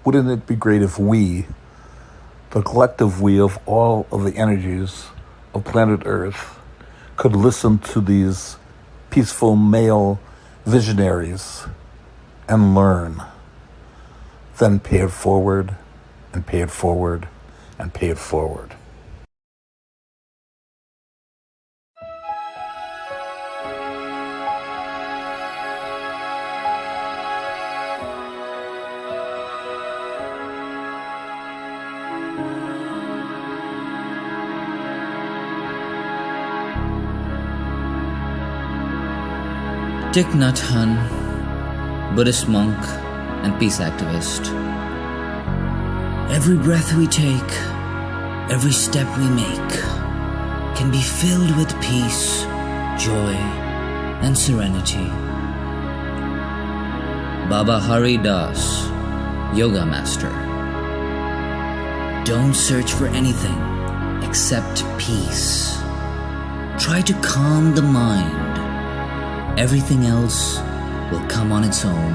wouldn't it be great if we, the collective we of all of the energies of planet Earth, could listen to these peaceful male visionaries and learn, then pay it forward and pay it forward and pay it forward. Thich Nhat Hanh, Buddhist monk and peace activist. Every breath we take, every step we make, can be filled with peace, joy, and serenity. Baba Hari Das, Yoga Master. Don't search for anything except peace. Try to calm the mind. Everything else will come on its own.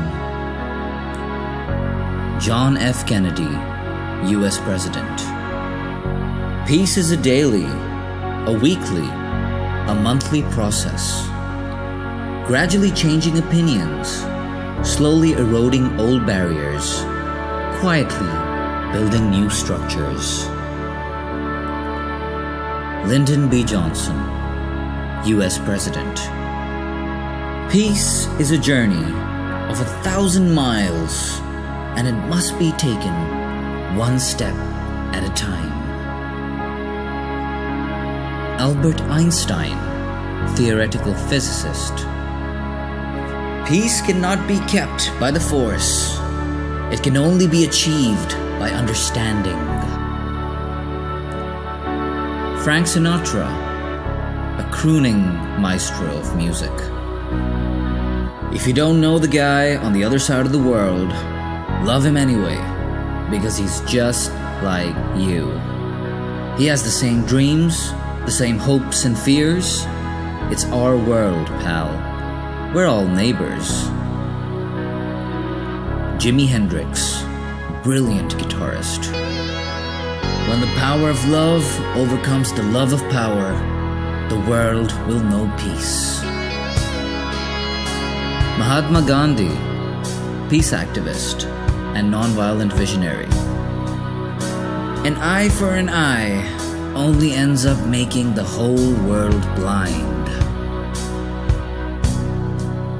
John F. Kennedy, U.S. President. Peace is a daily, a weekly, a monthly process. Gradually changing opinions, slowly eroding old barriers, quietly building new structures. Lyndon B. Johnson, U.S. President. Peace is a journey of 1,000 miles, and it must be taken one step at a time. Albert Einstein, theoretical physicist. Peace cannot be kept by the force. It can only be achieved by understanding. Frank Sinatra, a crooning maestro of music. If you don't know the guy on the other side of the world, love him anyway, because he's just like you. He has the same dreams, the same hopes and fears. It's our world, pal. We're all neighbors. Jimi Hendrix, brilliant guitarist. When the power of love overcomes the love of power, the world will know peace. Mahatma Gandhi, peace activist and nonviolent visionary. An eye for an eye only ends up making the whole world blind.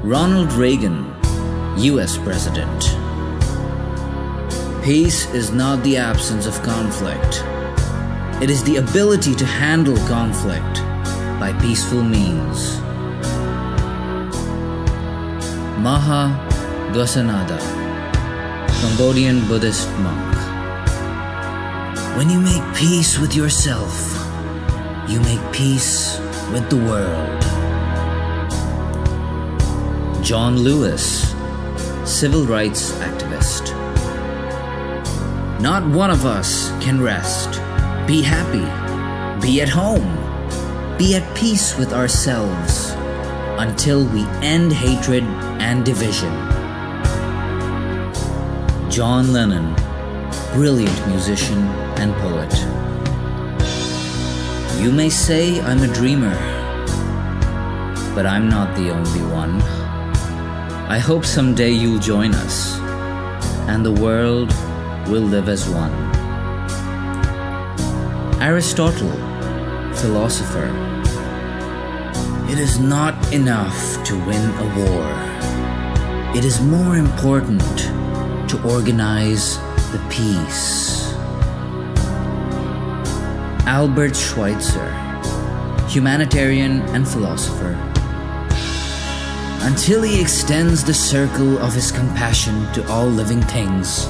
Ronald Reagan, U.S. President. Peace is not the absence of conflict. It is the ability to handle conflict by peaceful means. Maha Ghosanada, Cambodian Buddhist monk. When you make peace with yourself, you make peace with the world. John Lewis, civil rights activist. Not one of us can rest, be happy, be at home, be at peace with ourselves until we end hatred and division. John Lennon, brilliant musician and poet. You may say I'm a dreamer, but I'm not the only one. I hope someday you'll join us, and the world will live as one. Aristotle, philosopher. It is not enough to win a war. It is more important to organize the peace. Albert Schweitzer, humanitarian and philosopher. Until he extends the circle of his compassion to all living things,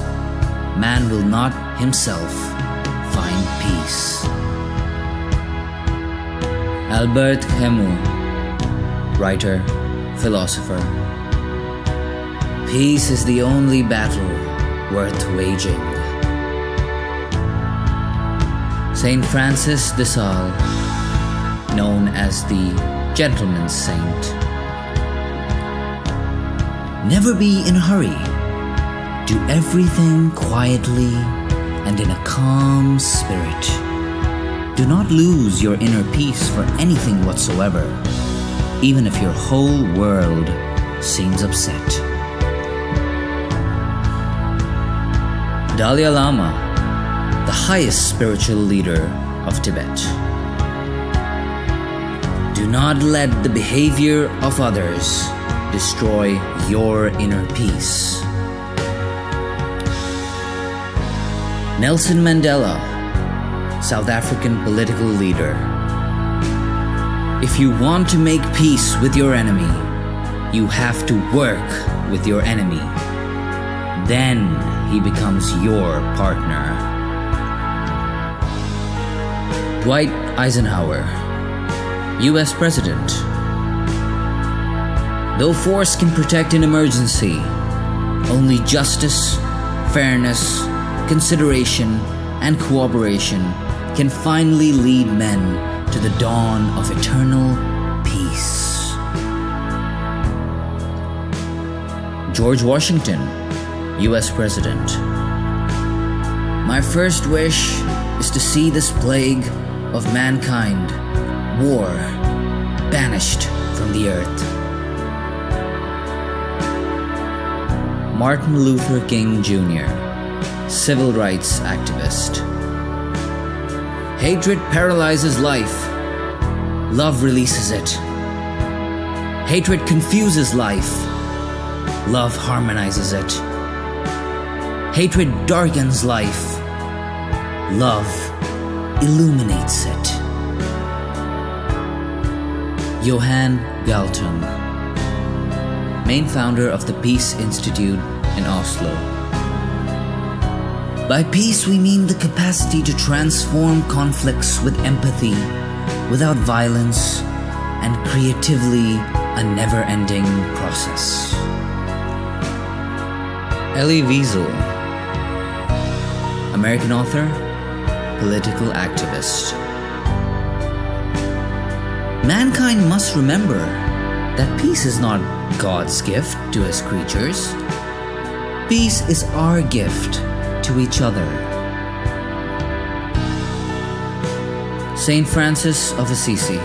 man will not himself find peace. Albert Camus, writer, philosopher. Peace is the only battle worth waging. Saint Francis de Sales, known as the Gentleman's Saint. Never be in a hurry. Do everything quietly and in a calm spirit. Do not lose your inner peace for anything whatsoever, even if your whole world seems upset. Dalai Lama, the highest spiritual leader of Tibet. Do not let the behavior of others destroy your inner peace. Nelson Mandela, South African political leader. If you want to make peace with your enemy, you have to work with your enemy. Then he becomes your partner. Dwight Eisenhower, US President. Though force can protect in emergency, only justice, fairness, consideration, and cooperation can finally lead men to the dawn of eternal peace. George Washington, US President. My first wish is to see this plague of mankind, war, banished from the earth. Martin Luther King Jr., civil rights activist. Hatred paralyzes life. Love releases it. Hatred confuses life. Love harmonizes it. Hatred darkens life. Love illuminates it. Johan Galtung, main founder of the Peace Institute in Oslo. By peace, we mean the capacity to transform conflicts with empathy, without violence, and creatively a never-ending process. Elie Wiesel, American author, political activist. Mankind must remember that peace is not God's gift to his creatures. Peace is our gift to each other. Saint Francis of Assisi.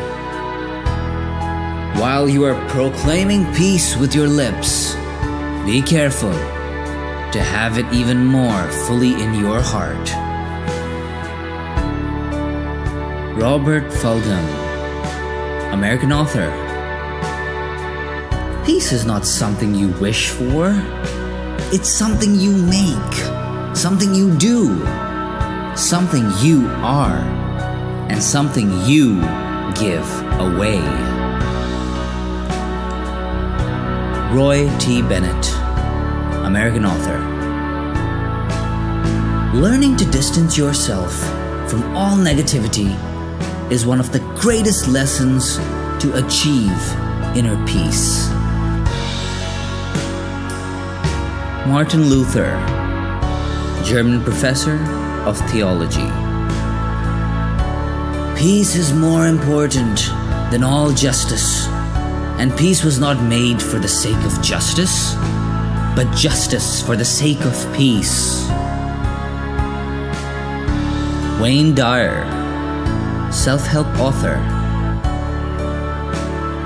While you are proclaiming peace with your lips, be careful to have it even more fully in your heart. Robert Fulghum, American author. Peace is not something you wish for. It's something you make, something you do, something you are, and something you give away. Roy T. Bennett, American author. Learning to distance yourself from all negativity is one of the greatest lessons to achieve inner peace. Martin Luther, German professor of theology. Peace is more important than all justice, and peace was not made for the sake of justice, but justice for the sake of peace. Wayne Dyer, self-help author.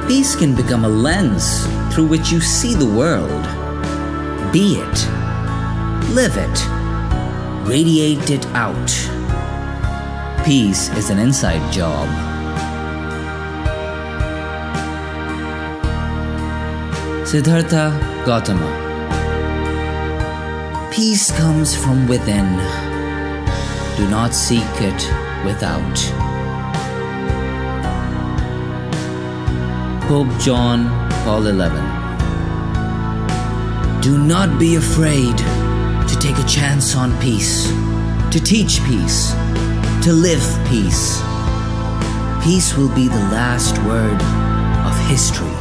Peace can become a lens through which you see the world. Be it, live it, radiate it out. Peace is an inside job. Siddhartha Gautama. Peace comes from within. Do not seek it without. Pope John Paul XI. Do not be afraid to take a chance on peace, to teach peace, to live peace. Peace will be the last word of history.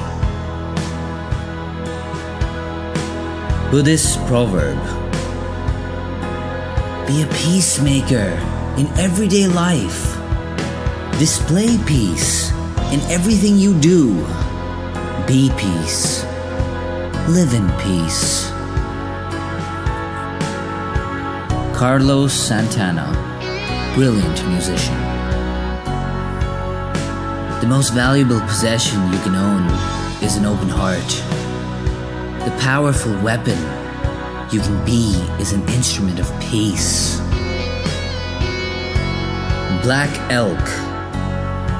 Buddhist proverb. Be a peacemaker in everyday life. Display peace in everything you do. Be peace. Live in peace. Carlos Santana, brilliant musician. The most valuable possession you can own is an open heart. The powerful weapon you can be is an instrument of peace. Black Elk,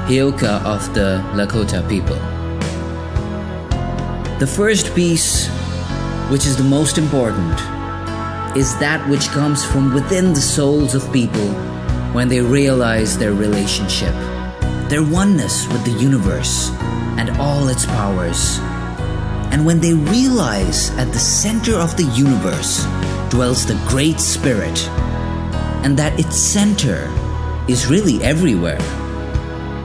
Hioka of the Lakota people. The first piece, which is the most important, is that which comes from within the souls of people when they realize their relationship, their oneness with the universe and all its powers. And when they realize at the center of the universe dwells the Great Spirit, and that its center is really everywhere.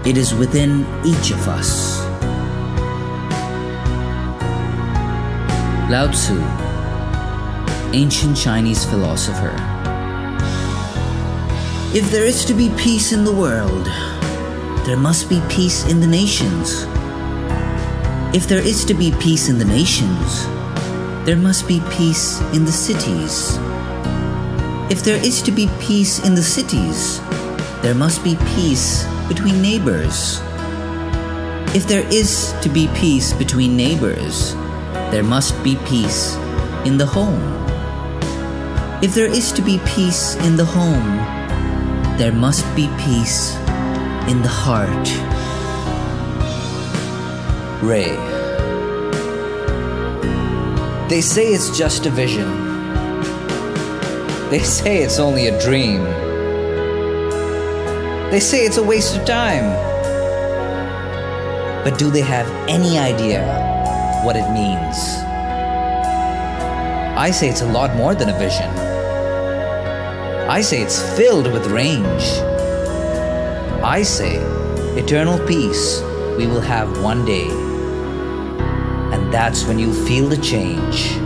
It is within each of us. Lao Tzu, ancient Chinese philosopher. If there is to be peace in the world, there must be peace in the nations. If there is to be peace in the nations, there must be peace in the cities. If there is to be peace in the cities, there must be peace between neighbors. If there is to be peace between neighbors, there must be peace in the home. If there is to be peace in the home, there must be peace in the heart. Ray. They say it's just a vision. They say it's only a dream. They say it's a waste of time. But do they have any idea what it means? I say it's a lot more than a vision. I say it's filled with range. I say eternal peace we will have one day. And that's when you'll feel the change.